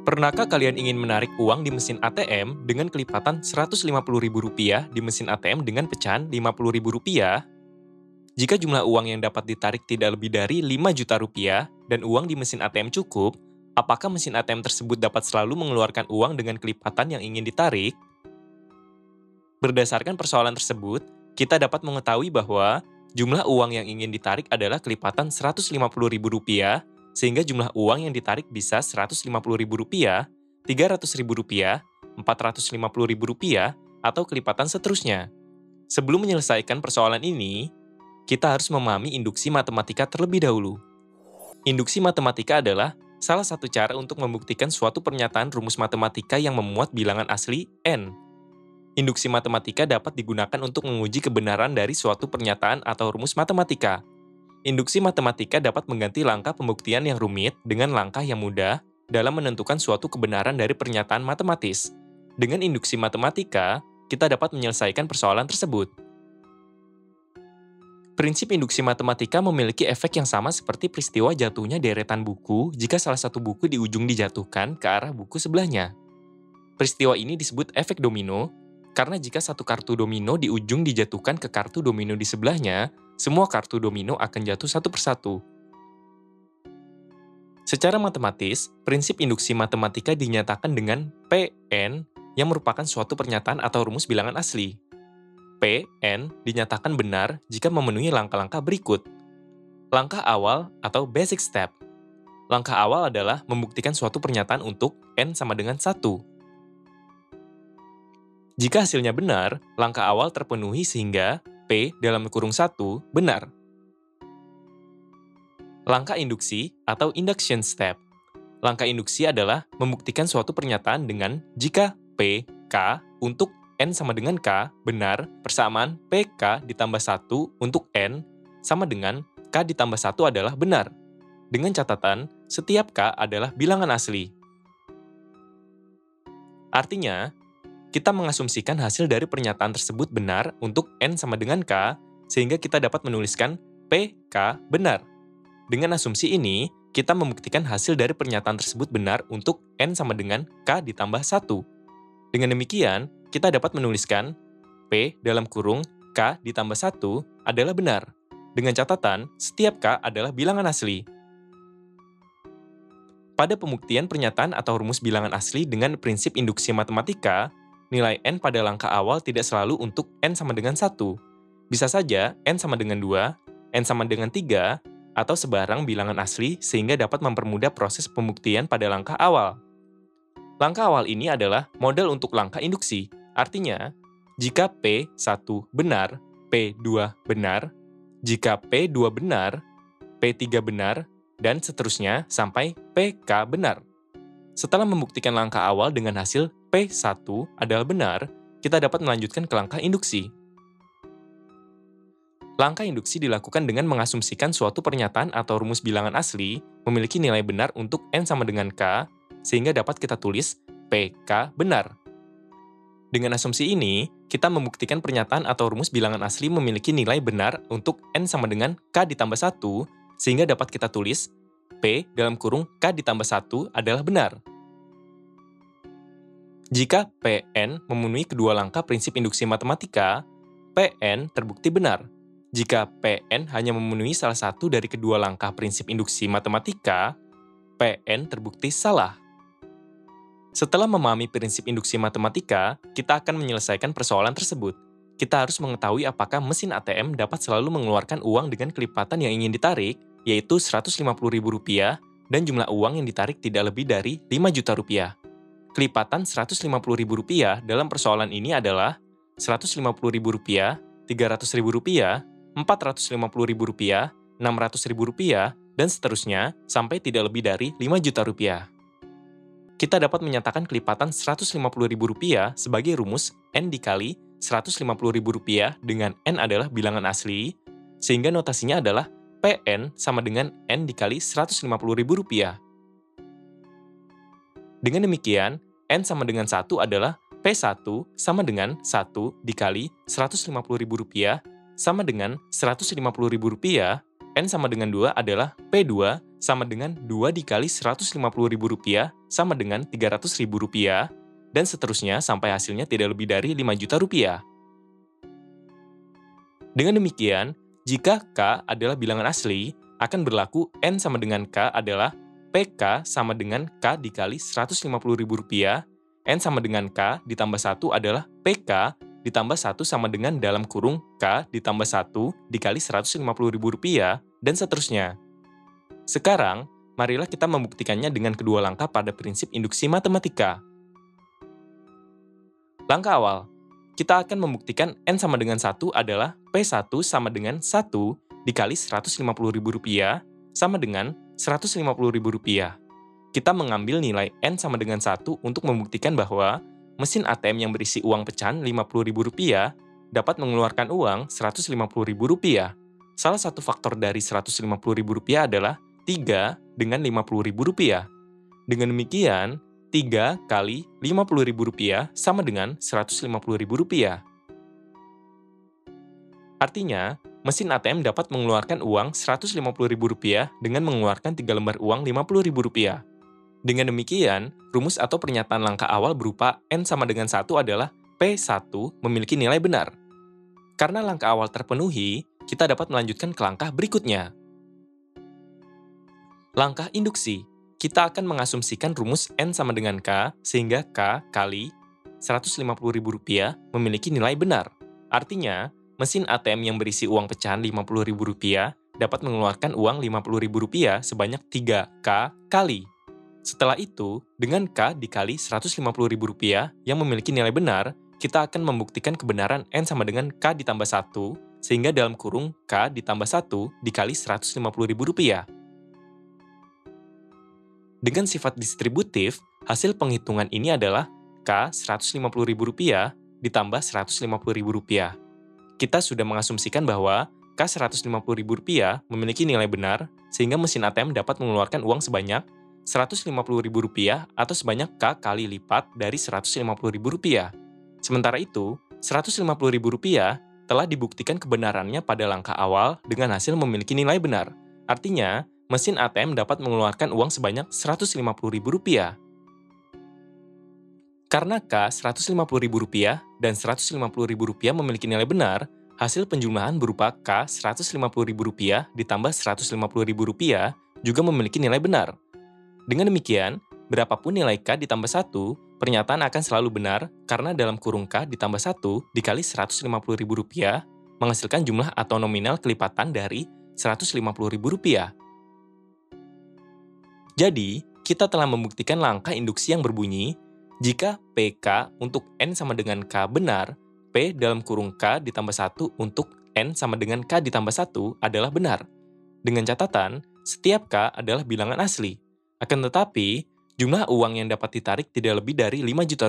Pernahkah kalian ingin menarik uang di mesin ATM dengan kelipatan Rp150.000 di mesin ATM dengan pecahan Rp50.000? Jika jumlah uang yang dapat ditarik tidak lebih dari Rp5 juta dan uang di mesin ATM cukup, apakah mesin ATM tersebut dapat selalu mengeluarkan uang dengan kelipatan yang ingin ditarik? Berdasarkan persoalan tersebut, kita dapat mengetahui bahwa jumlah uang yang ingin ditarik adalah kelipatan Rp150.000, sehingga jumlah uang yang ditarik bisa Rp150.000, Rp300.000, Rp450.000, atau kelipatan seterusnya. Sebelum menyelesaikan persoalan ini, kita harus memahami induksi matematika terlebih dahulu. Induksi matematika adalah salah satu cara untuk membuktikan suatu pernyataan rumus matematika yang memuat bilangan asli n. Induksi matematika dapat digunakan untuk menguji kebenaran dari suatu pernyataan atau rumus matematika. Induksi matematika dapat mengganti langkah pembuktian yang rumit dengan langkah yang mudah dalam menentukan suatu kebenaran dari pernyataan matematis. Dengan induksi matematika, kita dapat menyelesaikan persoalan tersebut. Prinsip induksi matematika memiliki efek yang sama seperti peristiwa jatuhnya deretan buku jika salah satu buku di ujung dijatuhkan ke arah buku sebelahnya. Peristiwa ini disebut efek domino, karena jika satu kartu domino di ujung dijatuhkan ke kartu domino di sebelahnya, semua kartu domino akan jatuh satu persatu. Secara matematis, prinsip induksi matematika dinyatakan dengan Pn yang merupakan suatu pernyataan atau rumus bilangan asli. Pn dinyatakan benar jika memenuhi langkah-langkah berikut. Langkah awal atau basic step. Langkah awal adalah membuktikan suatu pernyataan untuk n sama dengan 1. Jika hasilnya benar, langkah awal terpenuhi sehingga P dalam kurung 1 benar. Langkah induksi atau induction step. Langkah induksi adalah membuktikan suatu pernyataan dengan jika P, K untuk n sama dengan K benar persamaan PK ditambah 1 untuk n sama dengan K ditambah 1 adalah benar. Dengan catatan, setiap K adalah bilangan asli. Artinya, kita mengasumsikan hasil dari pernyataan tersebut benar untuk n sama dengan K, sehingga kita dapat menuliskan PK benar. Dengan asumsi ini, kita membuktikan hasil dari pernyataan tersebut benar untuk n sama dengan K ditambah 1. Dengan demikian, kita dapat menuliskan P dalam kurung K ditambah 1 adalah benar. Dengan catatan, setiap K adalah bilangan asli. Pada pembuktian pernyataan atau rumus bilangan asli dengan prinsip induksi matematika, nilai n pada langkah awal tidak selalu untuk n sama dengan 1. Bisa saja n sama dengan 2, n sama dengan 3, atau sebarang bilangan asli sehingga dapat mempermudah proses pembuktian pada langkah awal. Langkah awal ini adalah model untuk langkah induksi. Artinya, jika P1 benar, P2 benar, jika P2 benar, P3 benar, dan seterusnya sampai PK benar. Setelah membuktikan langkah awal dengan hasil P1 adalah benar, kita dapat melanjutkan ke langkah induksi. Langkah induksi dilakukan dengan mengasumsikan suatu pernyataan atau rumus bilangan asli memiliki nilai benar untuk n sama dengan K, sehingga dapat kita tulis PK benar. Dengan asumsi ini, kita membuktikan pernyataan atau rumus bilangan asli memiliki nilai benar untuk n sama dengan K ditambah 1, sehingga dapat kita tulis P dalam kurung K ditambah 1 adalah benar. Jika Pn memenuhi kedua langkah prinsip induksi matematika, Pn terbukti benar. Jika Pn hanya memenuhi salah satu dari kedua langkah prinsip induksi matematika, Pn terbukti salah. Setelah memahami prinsip induksi matematika, kita akan menyelesaikan persoalan tersebut. Kita harus mengetahui apakah mesin ATM dapat selalu mengeluarkan uang dengan kelipatan yang ingin ditarik, yaitu Rp150.000, dan jumlah uang yang ditarik tidak lebih dari Rp5 juta. Kelipatan Rp150.000 dalam persoalan ini adalah Rp150.000, Rp300.000, Rp450.000, Rp600.000, dan seterusnya sampai tidak lebih dari Rp5 juta. Kita dapat menyatakan kelipatan Rp150.000 sebagai rumus n dikali Rp150.000 dengan n adalah bilangan asli, sehingga notasinya adalah Pn sama dengan n dikali Rp150.000. Dengan demikian, n sama dengan 1 adalah P1 sama dengan 1 dikali Rp150.000 sama dengan Rp150.000, n sama dengan 2 adalah P2 sama dengan 2 dikali Rp150.000 sama dengan Rp300.000, dan seterusnya sampai hasilnya tidak lebih dari Rp5 juta. Dengan demikian, jika K adalah bilangan asli, akan berlaku N sama dengan K adalah PK sama dengan K dikali Rp150.000, N sama dengan K ditambah 1 adalah PK ditambah 1 sama dengan dalam kurung K ditambah 1 dikali Rp150.000, dan seterusnya. Sekarang, marilah kita membuktikannya dengan kedua langkah pada prinsip induksi matematika. Langkah awal, kita akan membuktikan N sama dengan 1 adalah P1 sama dengan 1 dikali Rp150.000 sama dengan Rp150.000. Kita mengambil nilai N sama dengan 1 untuk membuktikan bahwa mesin ATM yang berisi uang pecahan Rp50.000 dapat mengeluarkan uang Rp150.000. Salah satu faktor dari Rp150.000 adalah 3 dengan Rp50.000. Dengan demikian, 3 kali Rp50.000 sama dengan Rp150.000. Artinya, mesin ATM dapat mengeluarkan uang Rp150.000 dengan mengeluarkan 3 lembar uang Rp50.000. Dengan demikian, rumus atau pernyataan langkah awal berupa N sama dengan 1 adalah P1 memiliki nilai benar. Karena langkah awal terpenuhi, kita dapat melanjutkan ke langkah berikutnya. Langkah induksi. Kita akan mengasumsikan rumus N sama dengan K, sehingga K kali Rp150.000 memiliki nilai benar. Artinya, mesin ATM yang berisi uang pecahan Rp50.000 dapat mengeluarkan uang Rp50.000 sebanyak 3K kali. Setelah itu, dengan K dikali Rp150.000 yang memiliki nilai benar, kita akan membuktikan kebenaran N sama dengan K ditambah 1, sehingga dalam kurung K ditambah 1 dikali Rp150.000. Dengan sifat distributif, hasil penghitungan ini adalah K Rp150.000 ditambah Rp150.000. Kita sudah mengasumsikan bahwa K Rp150.000 memiliki nilai benar, sehingga mesin ATM dapat mengeluarkan uang sebanyak Rp150.000 atau sebanyak K kali lipat dari Rp150.000. Sementara itu, Rp150.000 telah dibuktikan kebenarannya pada langkah awal dengan hasil memiliki nilai benar. Artinya, mesin ATM dapat mengeluarkan uang sebanyak Rp150.000. Karena K Rp150.000 dan Rp150.000 memiliki nilai benar, hasil penjumlahan berupa K Rp150.000 ditambah Rp150.000 juga memiliki nilai benar. Dengan demikian, berapapun nilai K ditambah 1, pernyataan akan selalu benar karena dalam kurung K ditambah 1 dikali Rp150.000 menghasilkan jumlah atau nominal kelipatan dari Rp150.000. Jadi, kita telah membuktikan langkah induksi yang berbunyi, jika PK untuk N sama dengan K benar, P dalam kurung K ditambah 1 untuk N sama dengan K ditambah 1 adalah benar. Dengan catatan, setiap K adalah bilangan asli. Akan tetapi, jumlah uang yang dapat ditarik tidak lebih dari Rp5 juta.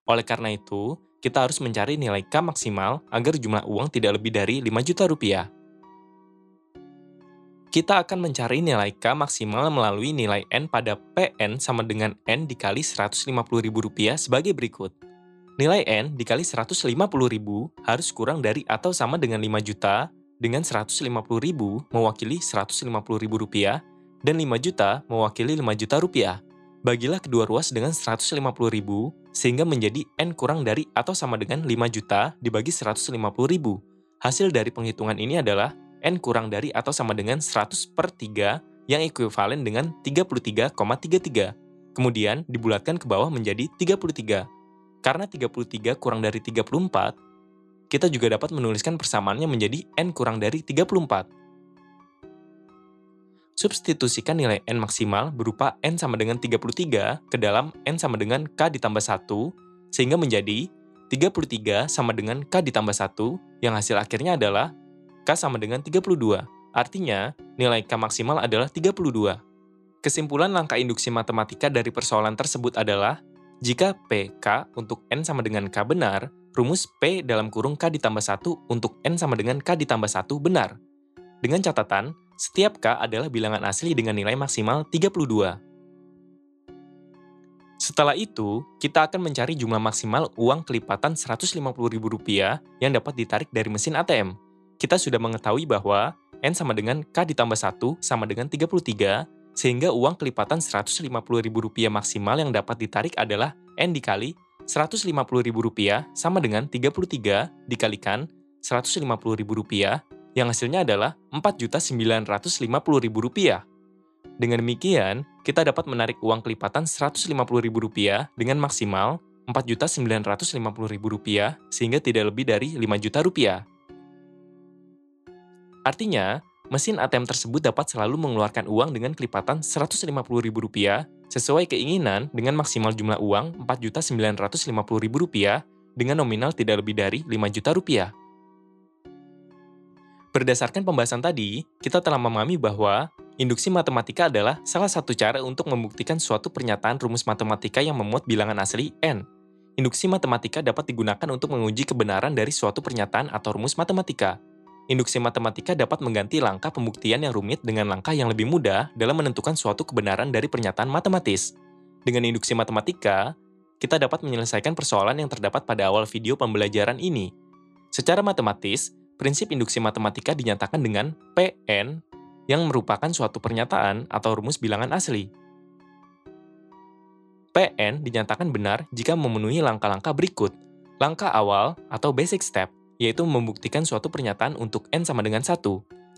Oleh karena itu, kita harus mencari nilai K maksimal agar jumlah uang tidak lebih dari Rp5 juta. Kita akan mencari nilai K maksimal melalui nilai N pada PN sama dengan N dikali Rp150.000 sebagai berikut. Nilai N dikali Rp150.000 harus kurang dari atau sama dengan 5 juta, dengan Rp150.000 mewakili Rp150.000 dan 5 juta mewakili Rp5 juta. Bagilah kedua ruas dengan Rp150.000 sehingga menjadi N kurang dari atau sama dengan 5 juta dibagi Rp150.000. Hasil dari penghitungan ini adalah N kurang dari atau sama dengan 100/3 yang ekuivalen dengan 33,33. Kemudian dibulatkan ke bawah menjadi 33. Karena 33 kurang dari 34, kita juga dapat menuliskan persamaannya menjadi N kurang dari 34. Substitusikan nilai N maksimal berupa N sama dengan 33 ke dalam N sama dengan K ditambah 1, sehingga menjadi 33 sama dengan K ditambah 1, yang hasil akhirnya adalah K sama dengan 32. Artinya, nilai K maksimal adalah 32. Kesimpulan langkah induksi matematika dari persoalan tersebut adalah, jika PK untuk N sama dengan K benar, rumus P dalam kurung K ditambah 1 untuk N sama dengan K ditambah 1 benar. Dengan catatan, setiap K adalah bilangan asli dengan nilai maksimal 32. Setelah itu, kita akan mencari jumlah maksimal uang kelipatan Rp150.000 yang dapat ditarik dari mesin ATM. Kita sudah mengetahui bahwa N sama dengan K ditambah 1 sama dengan 33, sehingga uang kelipatan Rp150.000 maksimal yang dapat ditarik adalah N dikali Rp150.000 sama dengan 33 dikalikan Rp150.000 yang hasilnya adalah Rp4.950.000. Dengan demikian, kita dapat menarik uang kelipatan Rp150.000 dengan maksimal Rp4.950.000 sehingga tidak lebih dari Rp5 juta. Artinya, mesin ATM tersebut dapat selalu mengeluarkan uang dengan kelipatan Rp150.000 sesuai keinginan dengan maksimal jumlah uang Rp4.950.000 dengan nominal tidak lebih dari Rp5 juta. Berdasarkan pembahasan tadi, kita telah memahami bahwa induksi matematika adalah salah satu cara untuk membuktikan suatu pernyataan rumus matematika yang memuat bilangan asli N. Induksi matematika dapat digunakan untuk menguji kebenaran dari suatu pernyataan atau rumus matematika. Induksi matematika dapat mengganti langkah pembuktian yang rumit dengan langkah yang lebih mudah dalam menentukan suatu kebenaran dari pernyataan matematis. Dengan induksi matematika, kita dapat menyelesaikan persoalan yang terdapat pada awal video pembelajaran ini. Secara matematis, prinsip induksi matematika dinyatakan dengan Pn yang merupakan suatu pernyataan atau rumus bilangan asli. Pn dinyatakan benar jika memenuhi langkah-langkah berikut. Langkah awal atau basic step, yaitu membuktikan suatu pernyataan untuk N sama dengan 1.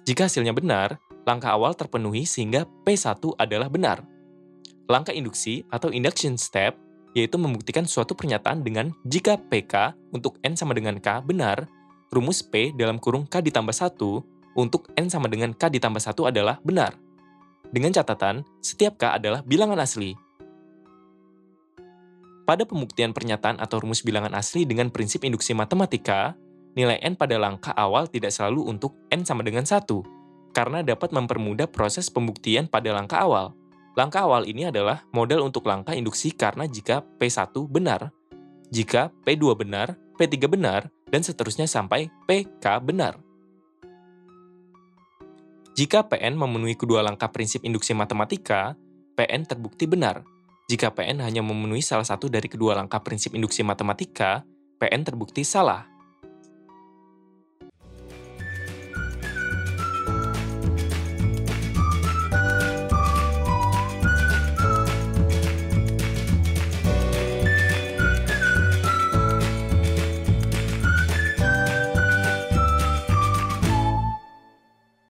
Jika hasilnya benar, langkah awal terpenuhi sehingga P1 adalah benar. Langkah induksi atau induction step, yaitu membuktikan suatu pernyataan dengan jika PK untuk N sama dengan K benar, rumus P dalam kurung K ditambah 1 untuk N sama dengan K ditambah 1 adalah benar. Dengan catatan, setiap K adalah bilangan asli. Pada pembuktian pernyataan atau rumus bilangan asli dengan prinsip induksi matematika, nilai N pada langkah awal tidak selalu untuk N sama dengan 1, karena dapat mempermudah proses pembuktian pada langkah awal. Langkah awal ini adalah modal untuk langkah induksi karena jika P1 benar, jika P2 benar, P3 benar, dan seterusnya sampai PK benar. Jika Pn memenuhi kedua langkah prinsip induksi matematika, Pn terbukti benar. Jika Pn hanya memenuhi salah satu dari kedua langkah prinsip induksi matematika, Pn terbukti salah.